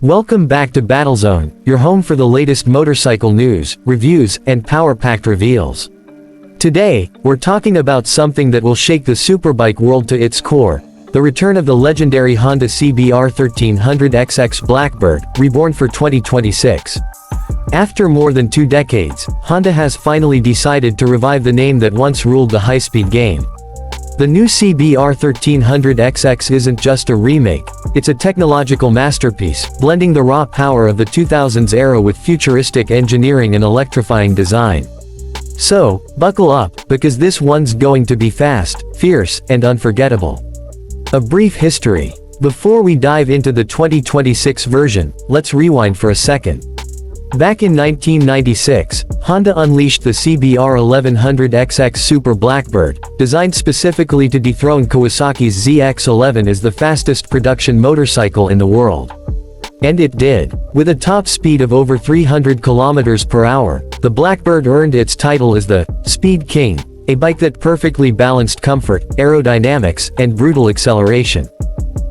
Welcome back to Battlezone, your home for the latest motorcycle news, reviews, and power-packed reveals. Today, we're talking about something that will shake the superbike world to its core, the return of the legendary Honda CBR 1300XX Blackbird, reborn for 2026. After more than 2 decades, Honda has finally decided to revive the name that once ruled the high-speed game. The new CBR 1300XX isn't just a remake, it's a technological masterpiece, blending the raw power of the 2000s era with futuristic engineering and electrifying design. So, buckle up, because this one's going to be fast, fierce, and unforgettable. A brief history. Before we dive into the 2026 version, let's rewind for a second. Back in 1996, Honda unleashed the CBR 1100XX Super Blackbird, designed specifically to dethrone Kawasaki's ZX-11 as the fastest production motorcycle in the world. And it did. With a top speed of over 300 km per hour, the Blackbird earned its title as the Speed King, a bike that perfectly balanced comfort, aerodynamics, and brutal acceleration.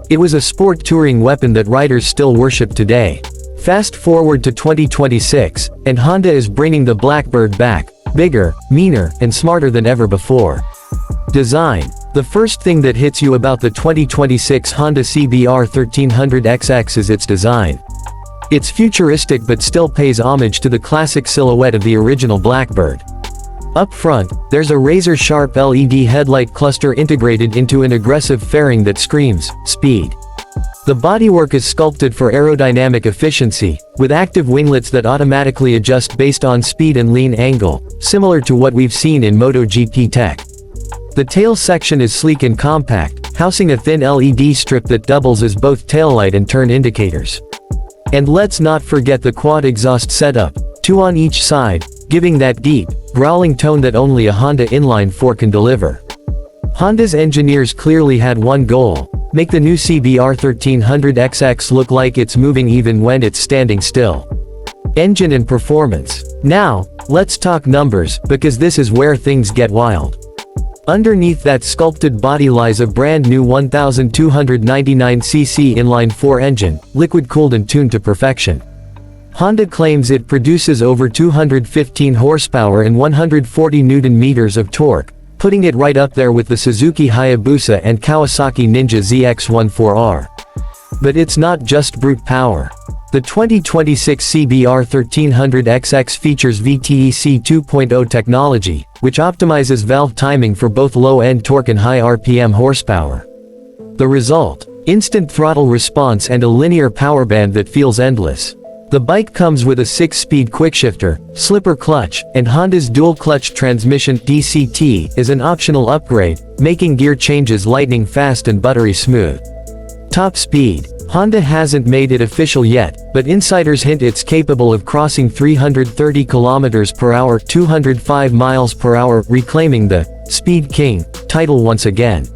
It was a sport touring weapon that riders still worship today. Fast forward to 2026, and Honda is bringing the Blackbird back, bigger, meaner, and smarter than ever before. Design. The first thing that hits you about the 2026 Honda CBR 1300XX is its design. It's futuristic but still pays homage to the classic silhouette of the original Blackbird. Up front, there's a razor-sharp LED headlight cluster integrated into an aggressive fairing that screams, speed. The bodywork is sculpted for aerodynamic efficiency, with active winglets that automatically adjust based on speed and lean angle, similar to what we've seen in MotoGP tech. The tail section is sleek and compact, housing a thin LED strip that doubles as both taillight and turn indicators. And let's not forget the quad exhaust setup, 2 on each side, giving that deep, growling tone that only a Honda inline-4 can deliver. Honda's engineers clearly had one goal: make the new CBR 1300XX look like it's moving even when it's standing still. Engine and performance. Now, let's talk numbers, because this is where things get wild. Underneath that sculpted body lies a brand new 1299cc inline-4 engine, liquid-cooled and tuned to perfection. Honda claims it produces over 215 horsepower and 140 Nm of torque, putting it right up there with the Suzuki Hayabusa and Kawasaki Ninja ZX-14R. But it's not just brute power. The 2026 CBR 1300XX features VTEC 2.0 technology, which optimizes valve timing for both low-end torque and high RPM horsepower. The result? Instant throttle response and a linear power band that feels endless. The bike comes with a 6-speed quickshifter, slipper clutch, and Honda's dual-clutch transmission DCT is an optional upgrade, making gear changes lightning fast and buttery smooth. Top speed. Honda hasn't made it official yet, but insiders hint it's capable of crossing 330 km per hour, 205 miles per hour, reclaiming the Speed King title once again.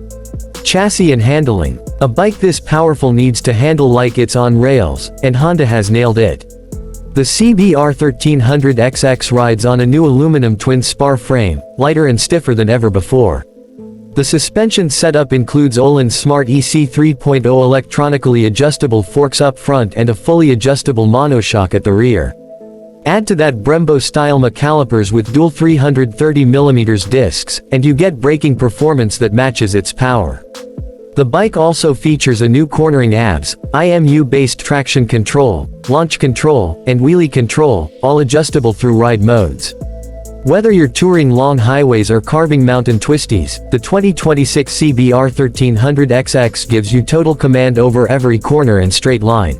Chassis and handling. A bike this powerful needs to handle like it's on rails, and Honda has nailed it. The CBR 1300XX rides on a new aluminum twin spar frame, lighter and stiffer than ever before. The suspension setup includes Öhlins Smart EC 3.0 electronically adjustable forks up front and a fully adjustable monoshock at the rear. Add to that Brembo-style calipers with dual 330mm discs, and you get braking performance that matches its power. The bike also features a new cornering ABS, IMU-based traction control, launch control, and wheelie control, all adjustable through ride modes. Whether you're touring long highways or carving mountain twisties, the 2026 CBR 1300XX gives you total command over every corner and straight line.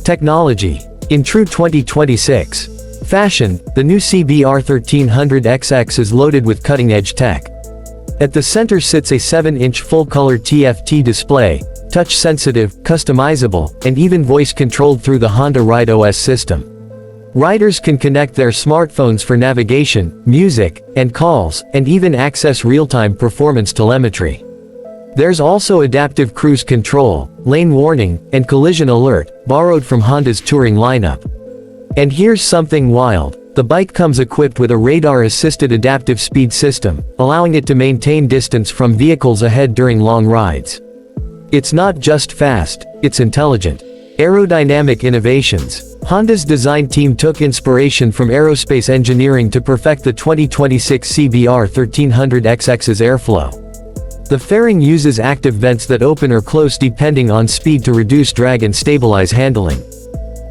Technology. In true 2026 fashion, the new CBR 1300XX is loaded with cutting-edge tech. At the center sits a 7-inch full-color TFT display, touch-sensitive, customizable, and even voice-controlled through the Honda Ride OS system. Riders can connect their smartphones for navigation, music, and calls, and even access real-time performance telemetry. There's also adaptive cruise control, lane warning, and collision alert, borrowed from Honda's touring lineup. And here's something wild. The bike comes equipped with a radar-assisted adaptive speed system, allowing it to maintain distance from vehicles ahead during long rides. It's not just fast, it's intelligent. Aerodynamic innovations. Honda's design team took inspiration from aerospace engineering to perfect the 2026 CBR 1300XX's airflow. The fairing uses active vents that open or close depending on speed to reduce drag and stabilize handling.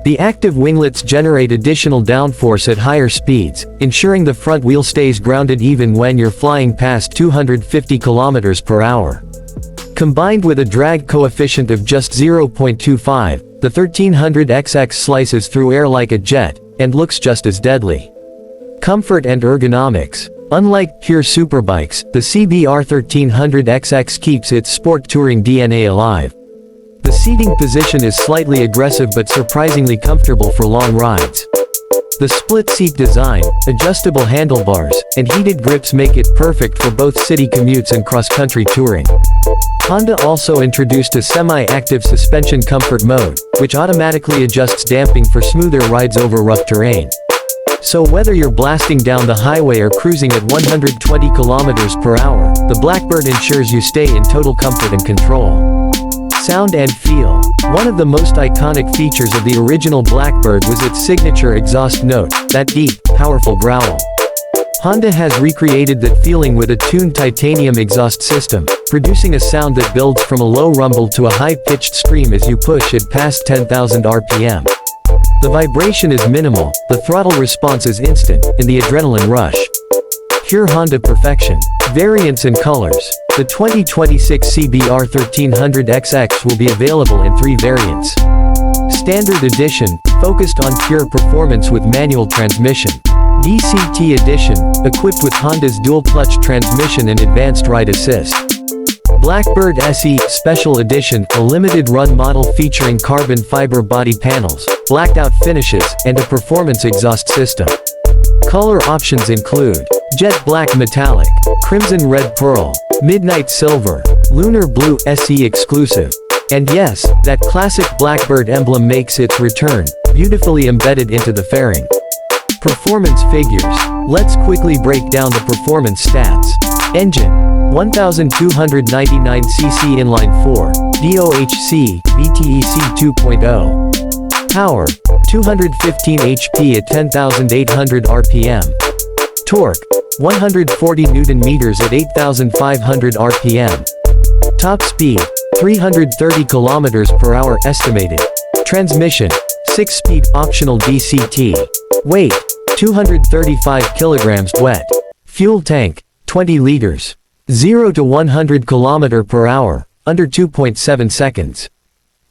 The active winglets generate additional downforce at higher speeds, ensuring the front wheel stays grounded even when you're flying past 250 km per hour. Combined with a drag coefficient of just 0.25, the 1300XX slices through air like a jet, and looks just as deadly. Comfort and ergonomics. Unlike pure superbikes, the CBR 1300XX keeps its sport touring DNA alive. The seating position is slightly aggressive but surprisingly comfortable for long rides. The split-seat design, adjustable handlebars, and heated grips make it perfect for both city commutes and cross-country touring. Honda also introduced a semi-active suspension comfort mode, which automatically adjusts damping for smoother rides over rough terrain. So whether you're blasting down the highway or cruising at 120 km per hour, the Blackbird ensures you stay in total comfort and control. Sound and feel. One of the most iconic features of the original Blackbird was its signature exhaust note, that deep, powerful growl. Honda has recreated that feeling with a tuned titanium exhaust system, producing a sound that builds from a low rumble to a high-pitched scream as you push it past 10,000 RPM. The vibration is minimal, the throttle response is instant, and the adrenaline rush. Pure Honda perfection. Variants and colors. The 2026 CBR 1300XX will be available in 3 variants. Standard Edition, focused on pure performance with manual transmission. DCT Edition, equipped with Honda's dual-clutch transmission and advanced ride assist. Blackbird SE Special Edition, a limited-run model featuring carbon fiber body panels, blacked-out finishes, and a performance exhaust system. Color options include jet black metallic, crimson red pearl, midnight silver, lunar blue SE exclusive. And yes, that classic Blackbird emblem makes its return, beautifully embedded into the fairing. Performance figures. Let's quickly break down the performance stats. Engine, 1299cc inline-4, DOHC, VTEC 2.0. Power, 215 HP at 10,800 RPM. Torque, 140 Nm at 8,500 RPM. Top speed, 330 km per hour estimated. Transmission, 6-speed optional DCT. Weight, 235 kilograms wet. Fuel tank, 20 liters. 0 to 100 km per hour, under 2.7 seconds.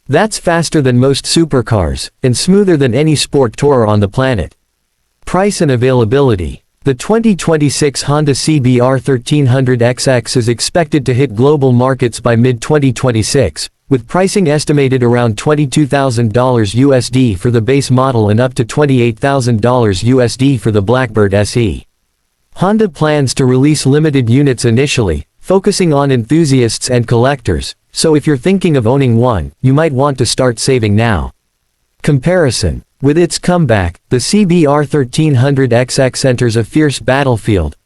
That's faster than most supercars, and smoother than any sport tourer on the planet. Price and availability. The 2026 Honda CBR 1300XX is expected to hit global markets by mid-2026, with pricing estimated around $22,000 USD for the base model and up to $28,000 USD for the Blackbird SE. Honda plans to release limited units initially, focusing on enthusiasts and collectors, so if you're thinking of owning one, you might want to start saving now. Comparison. With its comeback, the CBR 1300XX enters a fierce battlefield,